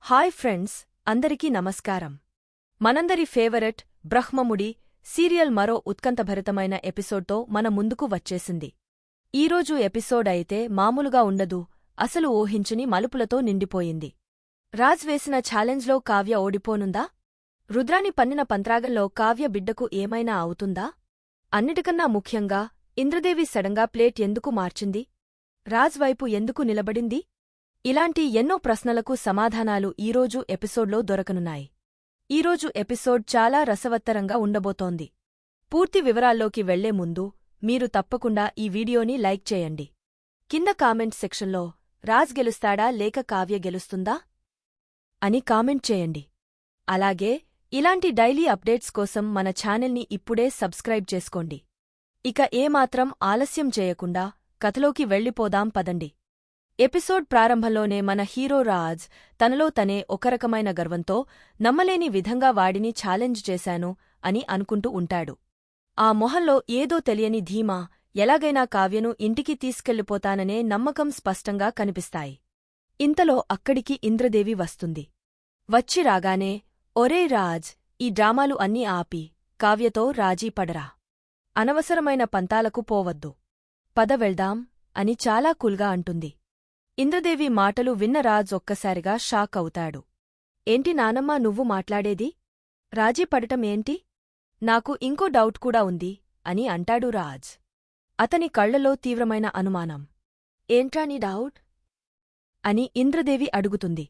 Hi friends, అందరికీ నమస్కారం. మనందరి ఫేవరెట్ బ్రహ్మముడి సీరియల్ మరో ఉత్కంఠభరితమైన ఎపిసోడ్తో మన ముందుకు వచ్చేసింది. ఈరోజు ఎపిసోడ్ అయితే మామూలుగా ఉండదు, అసలు ఊహించని మలుపులతో నిండిపోయింది. రాజ్ వేసిన ఛాలెంజ్లో కావ్య ఓడిపోనుందా? రుద్రాని పన్నిన పంత్రాగంలో కావ్య బిడ్డకు ఏమైనా అవుతుందా? అన్నిటికన్నా ముఖ్యంగా ఇంద్రదేవి సడన్గా ప్లేట్ ఎందుకు మార్చింది? రాజ్ వైపు ఎందుకు నిలబడింది? ఇలాంటి ఎన్నో ప్రశ్నలకు సమాధానాలు ఈరోజు ఎపిసోడ్లో దొరకనున్నాయి. ఈరోజు ఎపిసోడ్ చాలా రసవత్తరంగా ఉండబోతోంది. పూర్తి వివరాల్లోకి వెళ్లే ముందు మీరు తప్పకుండా ఈ వీడియోని లైక్ చేయండి. కింద కామెంట్ సెక్షన్లో రాజ్ గెలుస్తాడా లేక కావ్య గెలుస్తుందా అని కామెంట్ చేయండి. అలాగే ఇలాంటి డైలీ అప్డేట్స్ కోసం మన ఛానల్ని ఇప్పుడే సబ్స్క్రైబ్ చేసుకోండి. ఇక ఏమాత్రం ఆలస్యం చేయకుండా కథలోకి వెళ్ళిపోదాం పదండి. ఎపిసోడ్ ప్రారంభంలోనే మన హీరో రాజ్ తనలో తనే ఒక రకమైన గర్వంతో నమ్మలేని విధంగా వాడిని ఛాలెంజ్ చేశాను అని అనుకుంటూ ఉంటాడు. ఆ మొహంలో ఏదో తెలియని ధీమా, ఎలాగైనా కావ్యను ఇంటికి తీసుకెళ్ళిపోతాననే నమ్మకం స్పష్టంగా కనిపిస్తాయి. ఇంతలో అక్కడికి ఇంద్రదేవి వస్తుంది. వచ్చి రాగానే, ఒరేయ్ రాజ్, ఈ డ్రామాలు అన్నీ ఆపి కావ్యతో రాజీ పడరా. అనవసరమైన పంతాలకు పోవద్దు. పద వెళ్దాం అని చాలా కూల్గా అంటుంది. ఇంద్రదేవి మాటలు విన్న రాజ్ ఒక్కసారిగా షాక్ అవుతాడు. ఏంటి నానమ్మా నువ్వు మాట్లాడేది? రాజీ పడటం ఏంటి? నాకు ఇంకో డౌట్ కూడా ఉంది అని అంటాడు రాజ్. అతని కళ్లలో తీవ్రమైన అనుమానం. ఏంట్రా నీ డౌట్ అని ఇంద్రదేవి అడుగుతుంది.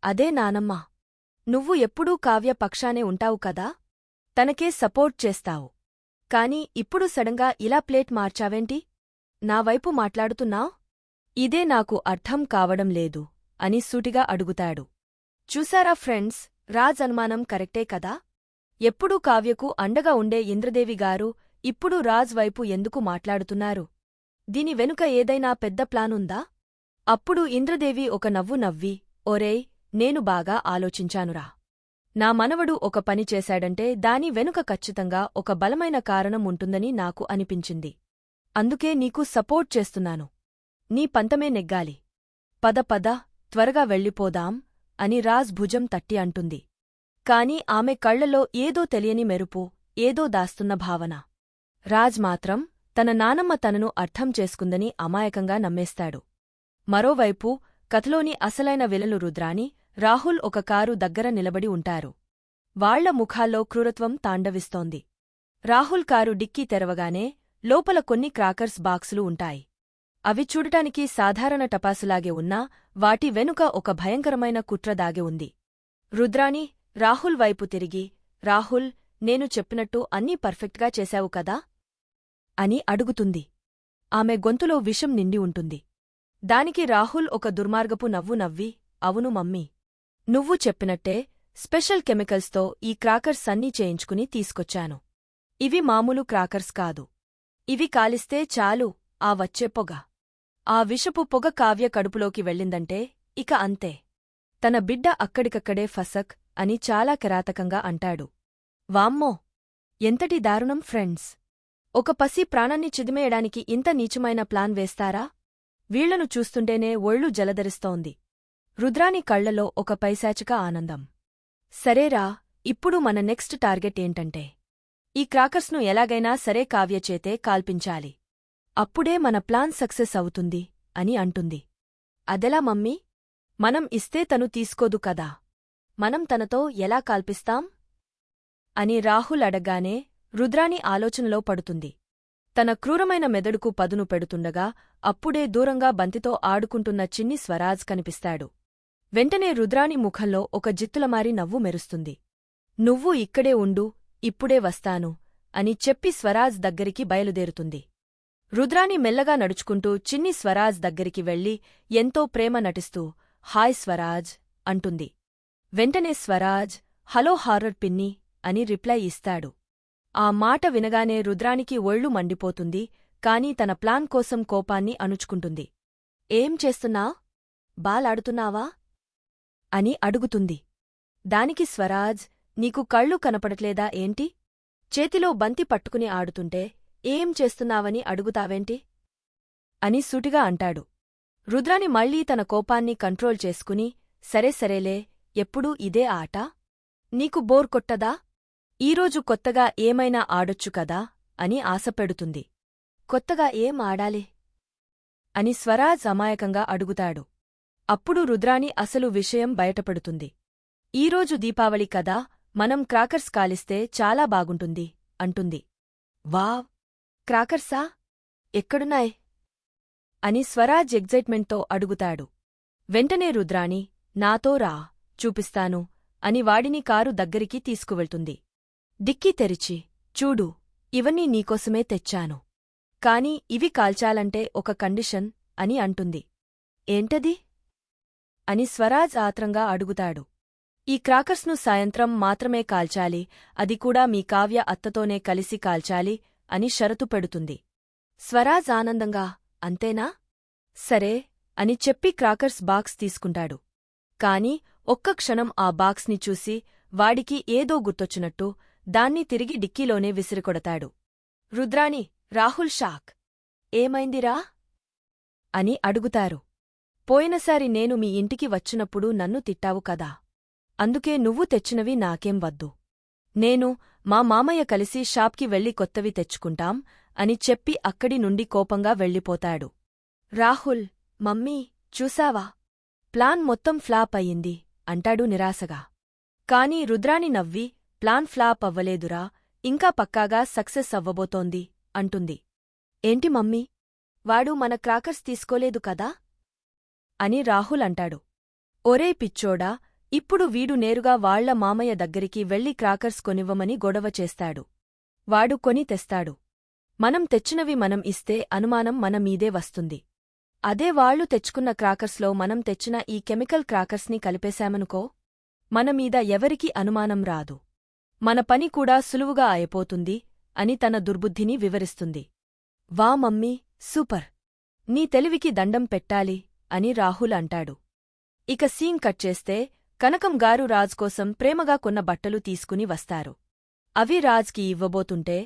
అదే నానమ్మా, నువ్వు ఎప్పుడూ కావ్య పక్షానే ఉంటావు కదా, తనకే సపోర్ట్ చేస్తావు. కాని ఇప్పుడు సడన్గా ఇలా ప్లేట్ మార్చావేంటి? నా వైపు మాట్లాడుతున్నావ్? ఇదే నాకు అర్థం కావడం లేదు అని సూటిగా అడుగుతాడు. చూసారా ఫ్రెండ్స్, రాజ్ అనుమానం కరెక్టే కదా? ఎప్పుడూ కావ్యకు అండగా ఉండే ఇంద్రదేవిగారు ఇప్పుడు రాజ్ వైపు ఎందుకు మాట్లాడుతున్నారు? దీని వెనుక ఏదైనా పెద్ద ప్లానుందా? అప్పుడు ఇంద్రదేవి ఒక నవ్వు నవ్వి, ఒరేయ్, నేను బాగా ఆలోచించానురా. నా మనవడు ఒక పని చేశాడంటే దాని వెనుక ఖచ్చితంగా ఒక బలమైన కారణం ఉంటుందని నాకు అనిపించింది. అందుకే నీకు సపోర్ట్ చేస్తున్నాను. నీ పంతమే నెగ్గాలి. పద పద, త్వరగా వెళ్ళిపోదాం అని రాజ్ భుజం తట్టి అంటుంది. కాని ఆమె కళ్లలో ఏదో తెలియని మెరుపు, ఏదో దాస్తున్న భావన. రాజ్ మాత్రం తన నానమ్మ తనను అర్థం చేసుకుందని అమాయకంగా నమ్మేస్తాడు. మరోవైపు కథలోని అసలైన విలలు రుద్రాని, రాహుల్ ఒక కారు దగ్గర నిలబడి ఉంటారు. వాళ్ల ముఖాల్లో క్రూరత్వం తాండవిస్తోంది. రాహుల్ కారు డిక్కీ తెరవగానే లోపల కొన్ని క్రాకర్స్ బాక్సులు ఉంటాయి. అవి చూడటానికి సాధారణ టపాసులాగే ఉన్నా వాటి వెనుక ఒక భయంకరమైన కుట్ర దాగి ఉంది. రుద్రాని రాహుల్ వైపు తిరిగి, రాహుల్, నేను చెప్పినట్టు అన్నీ పర్ఫెక్ట్గా చేశావు కదా అని అడుగుతుంది. ఆమె గొంతులో విషం నిండి ఉంటుంది. దానికి రాహుల్ ఒక దుర్మార్గపు నవ్వు నవ్వి, అవును మమ్మీ, నువ్వు చెప్పినట్టే స్పెషల్ కెమికల్స్తో ఈ క్రాకర్స్ అన్నీ చేయించుకుని తీసుకొచ్చాను. ఇవి మామూలు క్రాకర్స్ కాదు. ఇవి కాలిస్తే చాలు ఆ వచ్చే పొగ. ఆ విషపు పొగ కావ్య కడుపులోకి వెళ్ళిందంటే ఇక అంతే. తన బిడ్డ అక్కడికక్కడే ఫసక్ అని చాలా కిరాతకంగా అంటాడు. వామ్మో, ఎంతటి దారుణం ఫ్రెండ్స్! ఒక పసి ప్రాణాన్ని చిదిమేయడానికి ఇంత నీచమైన ప్లాన్ వేస్తారా? వీళ్లను చూస్తుంటేనే ఒళ్ళు జలధరిస్తోంది. రుద్రాని కళ్లలో ఒక పైశాచిక ఆనందం. సరేరా, ఇప్పుడు మన నెక్స్ట్ టార్గెట్ ఏంటంటే ఈ క్రాకర్స్ను ఎలాగైనా సరే కావ్య చేతే కాల్పించాలి. అప్పుడే మన ప్లాన్ సక్సెస్ అవుతుంది అని అంటుంది. అదెలా మమ్మీ? మనం ఇస్తే తను తీసుకోదు కదా, మనం తనతో ఎలా కాల్పిస్తాం అని రాహుల్ అడగ్గానే రుద్రాని ఆలోచనలో పడుతుంది. తన క్రూరమైన మెదడుకు పదును పెడుతుండగా అప్పుడే దూరంగా బంతితో ఆడుకుంటున్న చిన్ని స్వరాజ్ కనిపిస్తాడు. వెంటనే రుద్రాని ముఖంలో ఒక జిత్తులమారి నవ్వు మెరుస్తుంది. నువ్వు ఇక్కడే ఉండు, ఇప్పుడే వస్తాను అని చెప్పి స్వరాజ్ దగ్గరికి బయలుదేరుతుంది. రుద్రాని మెల్లగా నడుచుకుంటూ చిన్ని స్వరాజ్ దగ్గరికి వెళ్లి ఎంతో ప్రేమ నటిస్తూ, హాయ్ స్వరాజ్ అంటుంది. వెంటనే స్వరాజ్, హలో హారర్ పిన్ని అని రిప్లై ఇస్తాడు. ఆ మాట వినగానే రుద్రానికి ఒళ్ళు మండిపోతుంది. కాని తన ప్లాన్ కోసం కోపాన్ని అణుచుకుంటుంది. ఏం చేస్తున్నావ్? బాలాడుతున్నావా అని అడుగుతుంది. దానికి స్వరాజ్, నీకు కళ్ళు కనపడట్లేదా ఏంటి? చేతిలో బంతి పట్టుకుని ఆడుతుంటే ఏం చేస్తున్నావని అడుగుతావేంటి అని సూటిగా అంటాడు. రుద్రాని మళ్లీ తన కోపాన్ని కంట్రోల్ చేసుకుని, సరే సరేలే, ఎప్పుడూ ఇదే ఆట? నీకు బోర్ కొట్టదా? ఈరోజు కొత్తగా ఏమైనా ఆడొచ్చు కదా అని ఆశపెడుతుంది. కొత్తగా ఏం ఆడాలి? అని స్వరాజ్ అమాయకంగా అడుగుతాడు. అప్పుడు రుద్రాణి అసలు విషయం బయటపడుతుంది. ఈరోజు దీపావళి కదా, మనం క్రాకర్స్ కాలిస్తే చాలా బాగుంటుంది అంటుంది. వావ్! క్రాకర్సా? ఎక్కడున్నాయ్? అని స్వరాజ్ ఎగ్జైట్మెంట్తో అడుగుతాడు. వెంటనే రుద్రాణి, నాతో రా, చూపిస్తాను అని వాడిని కారు దగ్గరికి తీసుకువెళ్తుంది. డిక్కీ తెరిచి, చూడు, ఇవన్నీ నీకోసమే తెచ్చాను. కాని ఇవి కాల్చాలంటే ఒక కండిషన్ అని అంటుంది. ఏంటది? అని స్వరాజ్ ఆత్రంగా అడుగుతాడు. ఈ క్రాకర్స్ను సాయంత్రం మాత్రమే కాల్చాలి, అది కూడా మీ కావ్య అత్తతోనే కలిసి కాల్చాలి అని షరతు పెడుతుంది. స్వరాజ్ ఆనందంగా, అంతేనా? సరే అని చెప్పి క్రాకర్స్ బాక్స్ తీసుకుంటాడు. కాని ఒక్క క్షణం ఆ బాక్స్ని చూసి వాడికి ఏదో గుర్తొచ్చినట్టు దాన్ని తిరిగి డిక్కీలోనే విసిరికొడతాడు. రుద్రాణి, రాహుల్ షాక్. ఏమైందిరా? అని అడుగుతారు. పోయినసారి నేను మీ ఇంటికి వచ్చినప్పుడు నన్ను తిట్టావు కదా, అందుకే నువ్వు తెచ్చినవి నాకేం వద్దు. నేను, మా మామయ్య కలిసి షాప్కి వెళ్లి కొత్తవి తెచ్చుకుంటాం అని చెప్పి అక్కడి నుండి కోపంగా వెళ్ళిపోతాడు. రాహుల్, మమ్మీ, చూసావా? ప్లాన్ మొత్తం ఫ్లాప్ అయ్యింది అంటాడు నిరాశగా. కాని రుద్రాణి నవ్వి, ప్లాన్ ఫ్లాప్ అవ్వలేదురా, ఇంకా పక్కాగా సక్సెస్ అవ్వబోతోంది అంటుంది. ఏంటి మమ్మీ? వాడు మన క్రాకర్స్ తీసుకోలేదు కదా అని రాహుల్ అంటాడు. ఒరే పిచ్చోడా, ఇప్పుడు వీడు నేరుగా వాళ్ల మామయ్య దగ్గరికి వెళ్లి క్రాకర్స్ కొనివ్వమని గొడవ చేస్తాడు. వాడు కొని తెస్తాడు. మనం తెచ్చినవి మనం ఇస్తే అనుమానం మన మీదే వస్తుంది. అదే వాళ్లు తెచ్చుకున్న క్రాకర్స్లో మనం తెచ్చిన ఈ కెమికల్ క్రాకర్స్ని కలిపేశామనుకో, మనమీద ఎవరికీ అనుమానం రాదు. మన పని కూడా సులువుగా అయిపోతుంది అని తన దుర్బుద్ధిని వివరిస్తుంది. వా మమ్మీ, సూపర్! నీ తెలివికి దండం పెట్టాలి అని రాహుల్ అంటాడు. ఇక సీన్ కట్ చేస్తే కనకం గారు రాజ్ కోసం ప్రేమగా కొన్న బట్టలు తీసుకుని వస్తారు. అవి రాజ్కి ఇవ్వబోతుంటే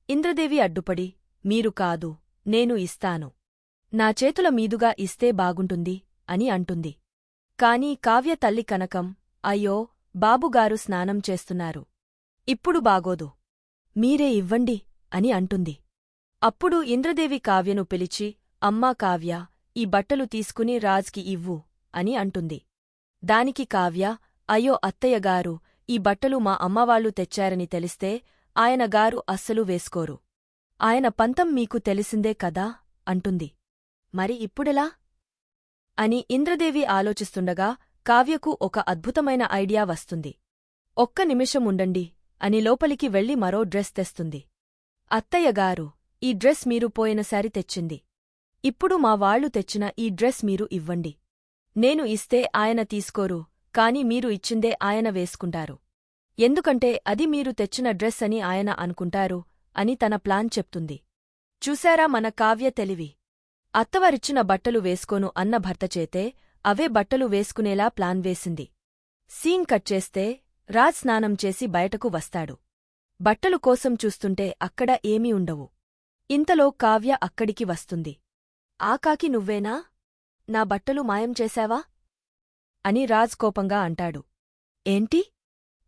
ఇంద్రదేవి అడ్డుపడి, మీరు కాదు, నేను ఇస్తాను. నా చేతుల మీదుగా ఇస్తే బాగుంటుంది అని అంటుంది. కాని కావ్య తల్లి కనకం, అయ్యో, బాబుగారు స్నానం చేస్తున్నారు. ఇప్పుడు బాగోదు. మీరే ఇవ్వండి అని అంటుంది. అప్పుడు ఇంద్రదేవి కావ్యను పిలిచి, అమ్మా కావ్య, ఈ బట్టలు తీసుకుని రాజ్కి ఇవ్వు అని అంటుంది. దానికి కావ్య, అయ్యో అత్తయ్యగారు, ఈ బట్టలు మా అమ్మవాళ్లు తెచ్చారని తెలిస్తే ఆయనగారు అస్సలు వేసుకోరు. ఆయన పంతం మీకు తెలిసిందే కదా అంటుంది. మరి ఇప్పుడెలా? అని ఇంద్రదేవి ఆలోచిస్తుండగా కావ్యకు ఒక అద్భుతమైన ఐడియా వస్తుంది. ఒక్క నిమిషం ఉండండి అని లోపలికి వెళ్లి మరో డ్రెస్ తెస్తుంది. అత్తయ్యగారు, ఈ డ్రెస్ మీరు పోయినసారి తెచ్చింది. ఇప్పుడు మా వాళ్లు తెచ్చిన ఈ డ్రెస్ మీరు ఇవ్వండి. నేను ఇస్తే ఆయన తీసుకోరు, కాని మీరు ఇచ్చిందే ఆయన వేసుకుంటారు. ఎందుకంటే అది మీరు తెచ్చిన డ్రెస్ అని ఆయన అనుకుంటారు అని తన ప్లాన్ చెప్తుంది. చూశారా మన కావ్య తెలివి? అత్తవారిచ్చిన బట్టలు వేసుకోను అన్న భర్తచేతే అవే బట్టలు వేసుకునేలా ప్లాన్ వేసింది. సీన్ కట్ చేస్తే రాజ్ స్నానం చేసి బయటకు వస్తాడు. బట్టలు కోసం చూస్తుంటే అక్కడ ఏమీ ఉండవు. ఇంతలో కావ్య అక్కడికి వస్తుంది. ఆ కాకి నువ్వేనా? నా బట్టలు మాయం చేశావా? అని రాజ్ కోపంగా అంటాడు. ఏంటి?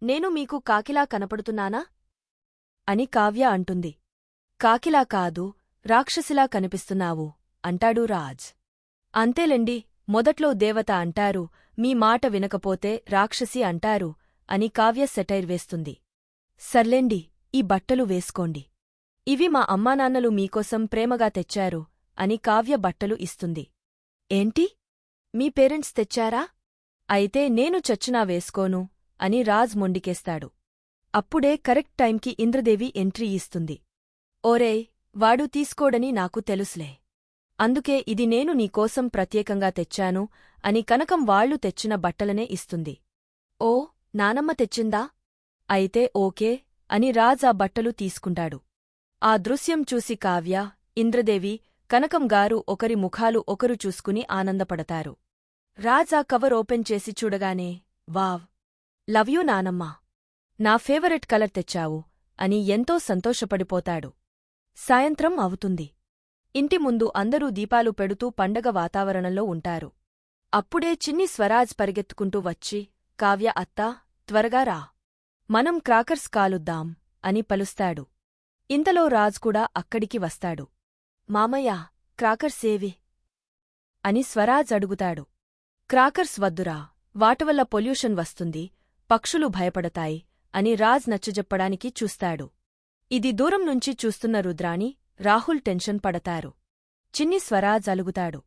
నేను మీకు కాకిలా కనపడుతున్నానా? అని కావ్య అంటుంది. కాకిలా కాదు, రాక్షసిలా కనిపిస్తున్నావు అంటాడు రాజ్. అంతేలెండి, మొదట్లో దేవత అంటారు, మీ మాట వినకపోతే రాక్షసి అంటారు అని కావ్య సెటైర్ వేస్తుంది. సర్లేండి, ఈ బట్టలు వేసుకోండి. ఇవి మా అమ్మానాన్నలు మీకోసం ప్రేమగా తెచ్చారు అని కావ్య బట్టలు ఇస్తుంది. ఏంటి? మీ పేరెంట్స్ తెచ్చారా? అయితే నేను చచ్చినా వేసుకోను అని రాజ్ మొండికేస్తాడు. అప్పుడే కరెక్ట్ టైంకి ఇంద్రదేవి ఎంట్రీ ఇస్తుంది. ఓరేయ్, వాడు తీసుకోడని నాకు తెలుసులే. అందుకే ఇది నేను నీకోసం ప్రత్యేకంగా తెచ్చాను అని కనకం వాళ్లు తెచ్చిన బట్టలనే ఇస్తుంది. ఓ, నానమ్మ తెచ్చిందా? అయితే ఓకే అని రాజ్ ఆ బట్టలు తీసుకుంటాడు. ఆ దృశ్యం చూసి కావ్య, ఇంద్రదేవి, కనకం గారు ఒకరి ముఖాలు ఒకరు చూసుకుని ఆనందపడతారు. రాజ్ ఆ కవర్ ఓపెన్ చేసి చూడగానే, వావ్! లవ్ యూ నానమ్మా! నా ఫేవరెట్ కలర్ తెచ్చావు అని ఎంతో సంతోషపడిపోతాడు. సాయంత్రం అవుతుంది. ఇంటి ముందు అందరూ దీపాలు పెడుతూ పండగ వాతావరణంలో ఉంటారు. అప్పుడే చిన్ని స్వరాజ్ పరిగెత్తుకుంటూ వచ్చి, కావ్య అత్తా, త్వరగా రా. మనం క్రాకర్స్ కాలుద్దాం అని పలుస్తాడు. ఇంతలో రాజ్ కూడా అక్కడికి వస్తాడు. మామయ్యా, క్రాకర్స్ ఏవి అని స్వరాజ్ అడుగుతాడు. క్రాకర్స్ వద్దురా, వాటివల్ల పొల్యూషన్ వస్తుంది, పక్షులు భయపడతాయి అని రాజ్ నచ్చజెప్పడానికి చూస్తాడు. ఇది దూరం నుంచి చూస్తున్న రుద్రాణి, రాహుల్ టెన్షన్ పడతారు. చిన్ని స్వరాజ్ అలుగుతాడు.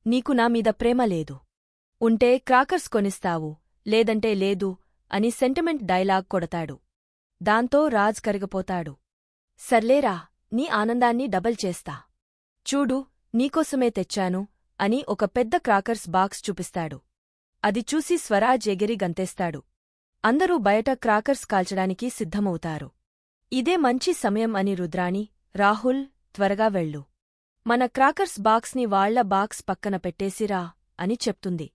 నీకు నా మీద ప్రేమ లేదు. ఉంటే క్రాకర్స్ కొనిస్తావు, లేదంటే లేదు అని సెంటిమెంట్ డైలాగ్ కొడతాడు. దాంతో రాజ్ కరిగిపోతాడు. సర్లేరా, నీ ఆనందాన్ని డబల్ చేస్తా. చూడు, నీకోసమే తెచ్చాను అని ఒక పెద్ద క్రాకర్స్ బాక్స్ చూపిస్తాడు. అది చూసి స్వరాజ్ ఎగిరి గంతేస్తాడు. అందరూ బయట క్రాకర్స్ కాల్చడానికి సిద్ధమవుతారు. ఇదే మంచి సమయం అని రుద్రాణి, రాహుల్, త్వరగా వెళ్ళు. మన క్రాకర్స్ బాక్స్ని వాళ్ల బాక్స్ పక్కన పెట్టేసిరా అని చెప్తుంది.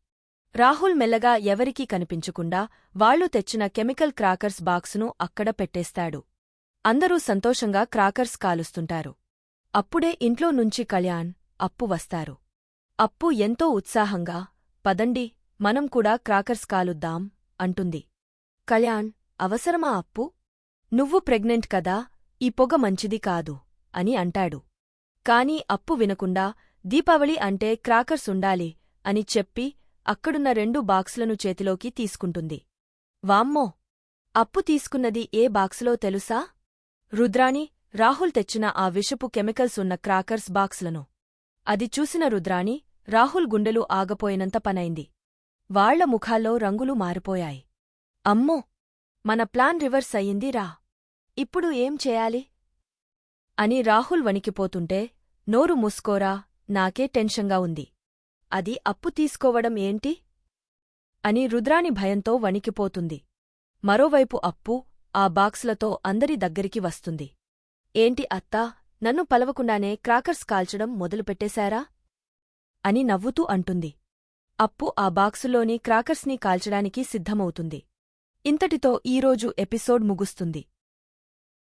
రాహుల్ మెల్లగా ఎవరికీ కనిపించకుండా వాళ్లు తెచ్చిన కెమికల్ క్రాకర్స్ బాక్సును అక్కడ పెట్టేస్తాడు. అందరూ సంతోషంగా క్రాకర్స్ కాలుస్తుంటారు. అప్పుడే ఇంట్లో నుంచి కళ్యాణ్, అప్పు వస్తారు. అప్పు ఎంతో ఉత్సాహంగా, పదండి, మనం కూడా క్రాకర్స్ కాలుద్దాం అంటుంది. కళ్యాణ్, అవసరమా అప్పు? నువ్వు ప్రెగ్నెంట్ కదా, ఈ పొగ మంచిది కాదు అని అంటాడు. కాని అప్పు వినకుండా దీపావళి అంటే క్రాకర్స్ ఉండాలి అని చెప్పి అక్కడున్న 2 బాక్సులను చేతిలోకి తీసుకుంటుంది. వామ్మో! అప్పు తీసుకున్నది ఏ బాక్సులో తెలుసా? రుద్రాణి, రాహుల్ తెచ్చిన ఆ విషపు కెమికల్స్ ఉన్న క్రాకర్స్ బాక్సులను. అది చూసిన రుద్రాణి, రాహుల్ గుండెలు ఆగపోయినంత పనైంది. వాళ్ల ముఖాల్లో రంగులు మారిపోయాయి. అమ్మో! మన ప్లాన్ రివర్స్ అయ్యింది రా. ఇప్పుడు ఏం చేయాలి అని రాహుల్ వణికిపోతుంటే, నోరు మూసుకోరా, నాకే టెన్షన్గా ఉంది. అది అప్పు తీసుకోవడం ఏంటి అని రుద్రాణి భయంతో వణికిపోతుంది. మరోవైపు అప్పు ఆ బాక్సులతో అందరి దగ్గరికి వస్తుంది. ఏంటి అత్తా, నన్ను పలవకుండానే క్రాకర్స్ కాల్చడం మొదలుపెట్టేశారా అని నవ్వుతూ అంటుంది. అప్పు ఆ బాక్సులోని క్రాకర్స్ని కాల్చడానికి సిద్ధమవుతుంది. ఇంతటితో ఈరోజు ఎపిసోడ్ ముగుస్తుంది.